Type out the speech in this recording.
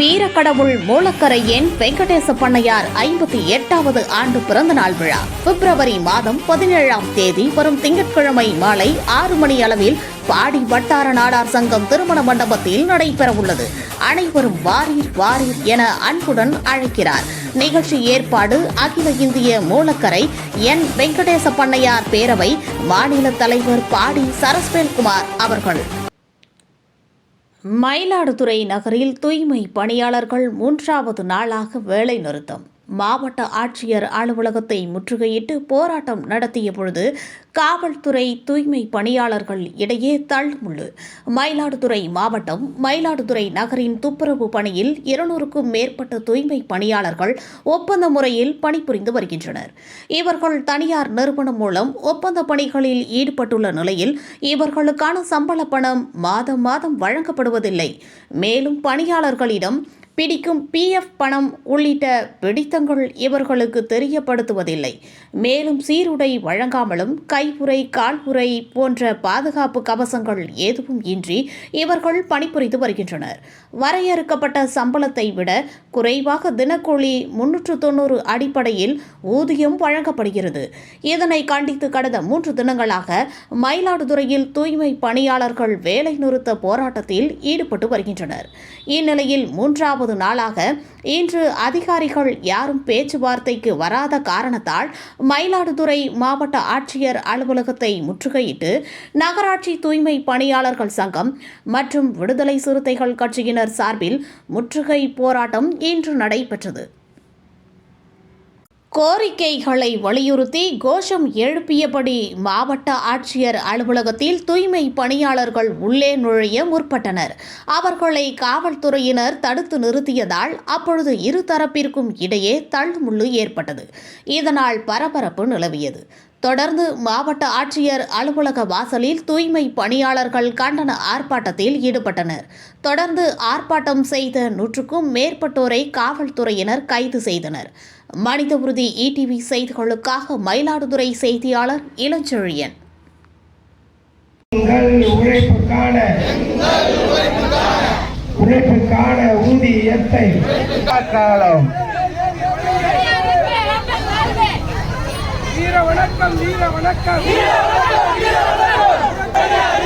வீரக்கடவுள் மூலக்கரை என் வெங்கடேச பண்ணையார் 58வது ஆண்டு பிறந்தநாள் விழா பிப்ரவரி மாதம் 17ஆம் தேதி வரும் திங்கட்கிழமை மாலை 6 மணி அளவில் பாடி வட்டார நாடார் சங்கம் திருமண மண்டபத்தில் நடைபெறவுள்ளது. அனைவரும் வாரீர் வாரீர் என அன்புடன் அழைக்கிறார். நிகழ்ச்சி ஏற்பாடு அகில இந்திய மூலக்கரை என் வெங்கடேச பண்ணையார் பேரவை மாநில தலைவர் பாடி சரஸ்வேல்குமார் அவர்கள். மயிலாடுதுறை நகரில் தூய்மை பணியாளர்கள் 3வது நாளாக வேலை நிறுத்தம். மாவட்ட ஆட்சியர் அலுவலகத்தை முற்றுகையிட்டு போராட்டம் நடத்திய பொழுது காவல்துறை தூய்மை பணியாளர்கள் இடையே தள்ளுமுள்ளு. மயிலாடுதுறை மாவட்டம் மயிலாடுதுறை நகரின் துப்புரவு பணியில் 200க்கும் மேற்பட்ட தூய்மை பணியாளர்கள் ஒப்பந்த முறையில் பணிபுரிந்து வருகின்றனர். இவர்கள் தனியார் நிறுவனம் மூலம் ஒப்பந்த பணிகளில் ஈடுபட்டுள்ள நிலையில் இவர்களுக்கான சம்பள பணம் மாதம் மாதம் வழங்கப்படுவதில்லை. மேலும் பணியாளர்களிடம் பிடிக்கும் PF பணம் உள்ளிட்ட பிடித்தங்கள் இவர்களுக்கு தெரியப்படுத்துவதில்லை. மேலும் சீருடை வழங்காமலும் கையுறை கால்உறை போன்ற பாதுகாப்பு கவசங்கள் எதுவும் இன்றி இவர்கள் பணிபுரிந்து வருகின்றனர். வரையறுக்கப்பட்ட சம்பளத்தை விட குறைவாக தினக்கூலி 390 அடிப்படையில் ஊதியம் வழங்கப்படுகிறது. இதனை கண்டித்து கடந்த 3 தினங்களாக மயிலாடுதுறையில் தூய்மை பணியாளர்கள் வேலை நிறுத்த போராட்டத்தில் ஈடுபட்டு வருகின்றனர். இந்நிலையில் 3வது நாளாக இன்று அதிகாரிகள் யாரும் பேச்சுவார்த்தைக்கு வராத காரணத்தால் மயிலாடுதுறை மாவட்ட ஆட்சியர் அலுவலகத்தை முற்றுகையிட்டு நகராட்சி தூய்மை பணியாளர்கள் சங்கம் மற்றும் விடுதலை சிறுத்தைகள் கட்சியினர் சார்பில் முற்றுகை போராட்டம் இன்று நடைபெற்றது. கோரிக்கைகளை வலியுறுத்தி கோஷம் எழுப்பியபடி மாவட்ட ஆட்சியர் அலுவலகத்தில் தூய்மை பணியாளர்கள் உள்ளே நுழைய முற்பட்டனர். அவர்களை காவல்துறையினர் தடுத்து நிறுத்தியதால் அப்பொழுது இருதரப்பிற்கும் இடையே தள்ளுமுள்ளு ஏற்பட்டது. இதனால் பரபரப்பு நிலவியது. தொடர்ந்து மாவட்ட ஆட்சியர் அலுவலக வாசலில் தூய்மை பணியாளர்கள் கண்டன ஆர்ப்பாட்டத்தில் ஈடுபட்டனர். தொடர்ந்து ஆர்ப்பாட்டம் செய்த 100க்கும் மேற்பட்டோரை காவல்துறையினர் கைது செய்தனர். மனித உறுதி ETV செய்திகளுக்காக மயிலாடுதுறை செய்தியாளர் இளஞ்செழியன். உழைப்புக்கான ஊதியத்தை வீர வணக்கம் வீர வணக்கம் வீர வணக்கம் வீர வணக்கம்